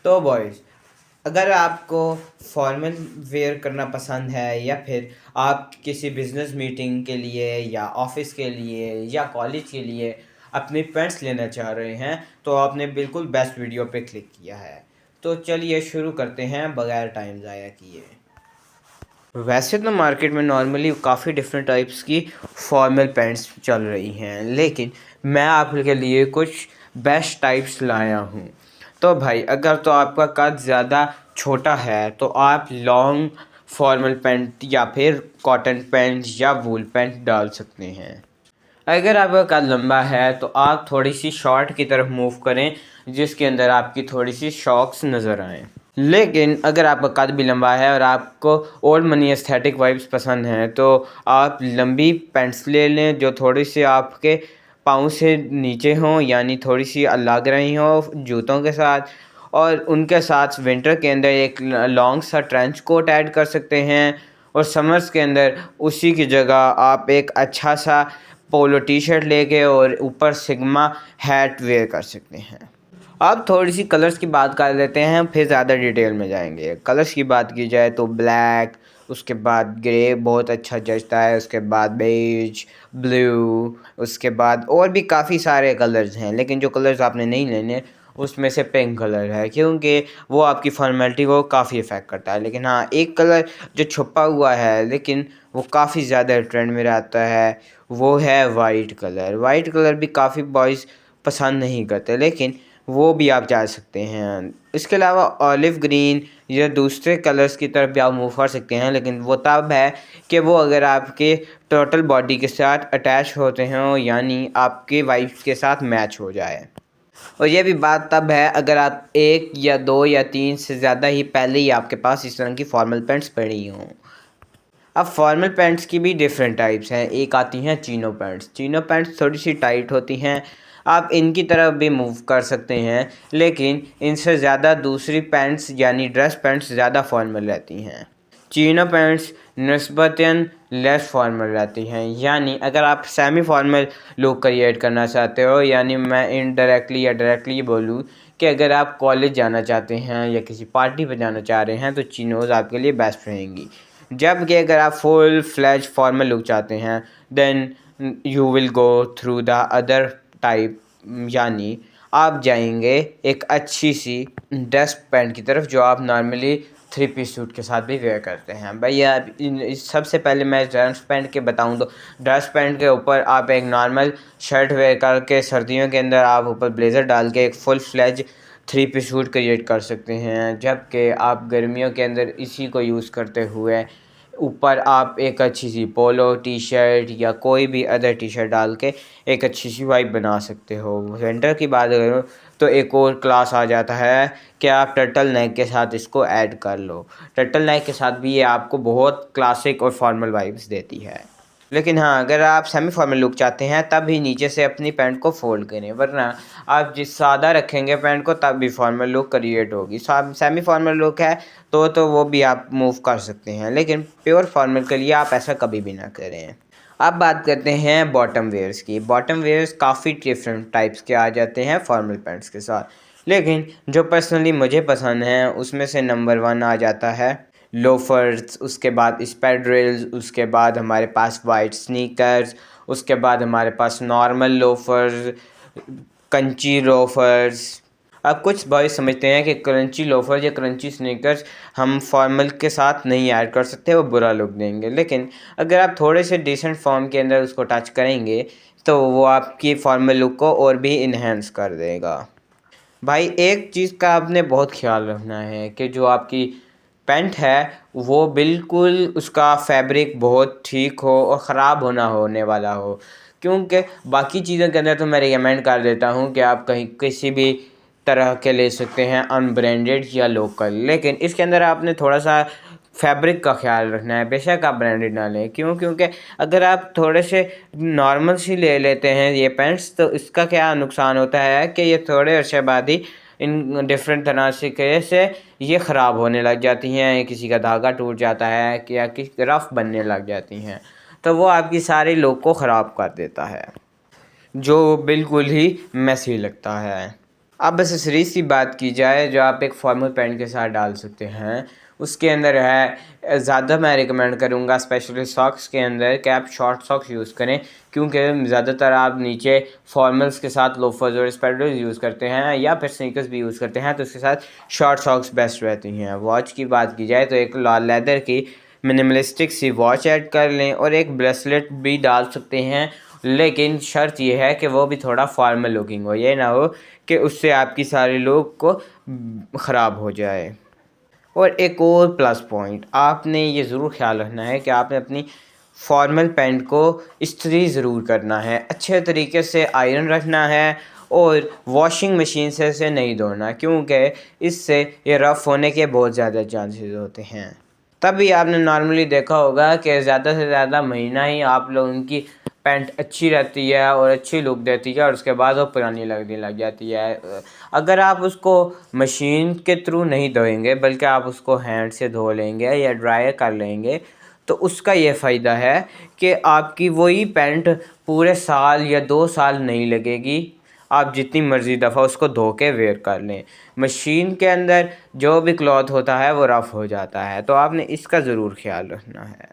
तो बॉयज़, अगर आपको फॉर्मल वेयर करना पसंद है या फिर आप किसी बिज़नेस मीटिंग के लिए या ऑफिस के लिए या कॉलेज के लिए अपनी पैंट्स लेना चाह रहे हैं, तो आपने बिल्कुल बेस्ट वीडियो पे क्लिक किया है। तो चलिए शुरू करते हैं बगैर टाइम ज़ाया किए। वैसे तो मार्केट में नॉर्मली काफ़ी डिफरेंट टाइप्स की फॉर्मल पैंट्स चल रही हैं, लेकिन मैं आपके लिए कुछ बेस्ट टाइप्स लाया हूँ। तो भाई, अगर तो आपका कद ज़्यादा छोटा है तो आप लॉन्ग फॉर्मल पैंट या फिर कॉटन पैंट या वूल पैंट डाल सकते हैं। अगर आपका कद लंबा है तो आप थोड़ी सी शॉर्ट की तरफ मूव करें, जिसके अंदर आपकी थोड़ी सी शॉक्स नज़र आएँ। लेकिन अगर आपका कद भी लंबा है और आपको ओल्ड मनी एस्थेटिक वाइब्स पसंद हैं, तो आप लंबी पैंट्स ले लें जो थोड़ी सी आपके पाँव से नीचे हों, यानी थोड़ी सी लग रही हों जूतों के साथ, और उनके साथ विंटर के अंदर एक लॉन्ग सा ट्रेंच कोट ऐड कर सकते हैं, और समर्स के अंदर उसी की जगह आप एक अच्छा सा पोलो टी शर्ट लेके और ऊपर सिग्मा हैट वेयर कर सकते हैं। अब थोड़ी सी कलर्स की बात कर लेते हैं, फिर ज़्यादा डिटेल में जाएंगे। कलर्स की बात की जाए तो ब्लैक, उसके बाद ग्रे बहुत अच्छा जचता है, उसके बाद बेज, ब्लू, उसके बाद और भी काफ़ी सारे कलर्स हैं, लेकिन जो कलर्स आपने नहीं लेने उसमें से पिंक कलर है, क्योंकि वो आपकी फॉर्मेलिटी को काफ़ी इफ़ेक्ट करता है। लेकिन हाँ, एक कलर जो छुपा हुआ है लेकिन वो काफ़ी ज़्यादा ट्रेंड में रहता है, वो है वाइट कलर। वाइट कलर भी काफ़ी बॉयज़ पसंद नहीं करते, लेकिन वो भी आप जा सकते हैं। इसके अलावा ऑलिव ग्रीन या दूसरे कलर्स की तरफ भी आप मूव कर सकते हैं, लेकिन वो तब है कि वो अगर आपके टोटल बॉडी के साथ अटैच होते हों, यानी आपके वाइब्स के साथ मैच हो जाए। और ये भी बात तब है अगर आप 1 या 2 या 3 से ज़्यादा ही पहले ही आपके पास इस तरह की फॉर्मल पैंट्स पड़ी हों। अब फॉर्मल पैंट्स की भी डिफरेंट टाइप्स हैं। एक आती हैं चीनो पैंट्स। चीनो पैंट्स थोड़ी सी टाइट होती हैं, आप इनकी तरफ भी मूव कर सकते हैं, लेकिन इनसे ज़्यादा दूसरी पैंट्स यानी ड्रेस पैंट्स ज़्यादा फॉर्मल रहती हैं। चीनो पैंट्स निस्बतन लेस फॉर्मल रहती हैं, यानी अगर आप सेमी फॉर्मल लुक क्रिएट करना चाहते हो, यानी मैं इनडायरेक्टली या डायरेक्टली बोलूँ कि अगर आप कॉलेज जाना चाहते हैं या किसी पार्टी पर जाना चाह रहे हैं तो चिनोज़ आपके लिए बेस्ट रहेंगी। जबकि अगर आप फुल फ्लैज फॉर्मल लुक चाहते हैं, then you will go through the other type, यानी आप जाएंगे एक अच्छी सी ड्रेस पैंट की तरफ जो आप नॉर्मली 3 पीस सूट के साथ भी वेयर करते हैं। भैया, सबसे पहले मैं ड्रेस पैंट के बताऊं तो ड्रेस पैंट के ऊपर आप एक नॉर्मल शर्ट वेयर करके, सर्दियों के अंदर आप ऊपर ब्लेज़र डाल के एक full fledged 3 piece suit create कर सकते हैं। जबकि आप गर्मियों के अंदर इसी को यूज़ करते हुए ऊपर आप एक अच्छी सी पोलो टी शर्ट या कोई भी अदर टी शर्ट डाल के एक अच्छी सी वाइब बना सकते हो। विंटर की बात करूँ तो एक और क्लास आ जाता है कि आप टर्टल नेक के साथ इसको ऐड कर लो। टर्टल नेक के साथ भी ये आपको बहुत क्लासिक और फॉर्मल वाइब्स देती है। लेकिन हाँ, अगर आप सेमी फॉर्मल लुक चाहते हैं तब ही नीचे से अपनी पैंट को फोल्ड करें, वरना आप जिस सादा रखेंगे पैंट को तब भी फॉर्मल लुक क्रिएट होगी। सेमी फॉर्मल लुक है तो वो भी आप मूव कर सकते हैं, लेकिन प्योर फॉर्मल के लिए आप ऐसा कभी भी ना करें। अब बात करते हैं बॉटम वेयर्स की। बॉटम वेयर्स काफ़ी डिफरेंट टाइप्स के आ जाते हैं फॉर्मल पैंट्स के साथ, लेकिन जो पर्सनली मुझे पसंद है उसमें से नंबर 1 आ जाता है लोफर्स, उसके बाद स्पैड्रिल्स, उसके बाद हमारे पास वाइट स्नीकर्स, उसके बाद हमारे पास नॉर्मल लोफर्स, कंची लोफर्स। अब कुछ बॉयज़ समझते हैं कि क्रंची लोफर या क्रंची स्नीकर्स हम फॉर्मल के साथ नहीं ऐड कर सकते, वो बुरा लुक देंगे, लेकिन अगर आप थोड़े से डिसेंट फॉर्म के अंदर उसको टच करेंगे तो वो आपकी फॉर्मल लुक को और भी इन्हेंस कर देगा। भाई, एक चीज़ का आपने बहुत ख्याल रखना है कि जो आपकी पैंट है वो बिल्कुल उसका फैब्रिक बहुत ठीक हो और ख़राब होना होने वाला हो, क्योंकि बाकी चीज़ों के अंदर तो मैं रिकमेंड कर देता हूँ कि आप कहीं किसी भी तरह के ले सकते हैं, अनब्रांडेड या लोकल, लेकिन इसके अंदर आपने थोड़ा सा फैब्रिक का ख्याल रखना है। बेशक आप ब्रांडेड ना लें, क्योंकि अगर आप थोड़े से नॉर्मल सी ले लेते हैं ये पैंट्स तो इसका क्या नुकसान होता है कि ये थोड़े अर्से बाद ही इन डिफरेंट तरह से ये ख़राब होने लग जाती हैं, किसी का धागा टूट जाता है कि या किसी रफ़ बनने लग जाती हैं, तो वो आपकी सारी लुक को ख़राब कर देता है, जो बिल्कुल ही मेसी लगता है। अब एसेसरीज़ की बात की जाए जो आप एक फॉर्मल पैंट के साथ डाल सकते हैं, उसके अंदर है ज़्यादा मैं रिकमेंड करूँगा स्पेशली सॉक्स के अंदर कि आप शॉर्ट सॉक्स यूज़ करें, क्योंकि ज़्यादातर आप नीचे फॉर्मल्स के साथ लोफर्स और स्पेडर्स यूज़ करते हैं या फिर स्नीकर्स भी यूज़ करते हैं, तो उसके साथ शॉर्ट सॉक्स बेस्ट रहती हैं। वॉच की बात की जाए तो एक लेदर की मिनिमलिस्टिक सी वॉच ऐड कर लें और एक ब्रेसलेट भी डाल सकते हैं, लेकिन शर्त यह है कि वो भी थोड़ा फॉर्मल लुकिंग हो, ये ना हो कि उससे आपकी सारे लोग को ख़राब हो जाए। और एक और प्लस पॉइंट आपने ये ज़रूर ख्याल रखना है कि आपने अपनी फॉर्मल पैंट को इस्त्री ज़रूर करना है, अच्छे तरीके से आयरन रखना है और वॉशिंग मशीन से इसे नहीं धोना, क्योंकि इससे ये रफ़ होने के बहुत ज़्यादा चांसेस होते हैं। तभी आपने नॉर्मली देखा होगा कि ज़्यादा से ज़्यादा महीना ही आप लोगों की पैंट अच्छी रहती है और अच्छी लुक देती है और उसके बाद वो पुरानी लगने लग जाती है। अगर आप उसको मशीन के थ्रू नहीं धोएंगे बल्कि आप उसको हैंड से धो लेंगे या ड्राई कर लेंगे, तो उसका ये फ़ायदा है कि आपकी वही पैंट पूरे साल या 2 साल नहीं लगेगी, आप जितनी मर्ज़ी दफ़ा उसको धो के वेयर कर लें। मशीन के अंदर जो भी क्लॉथ होता है वो रफ़ हो जाता है, तो आपने इसका ज़रूर ख्याल रखना है।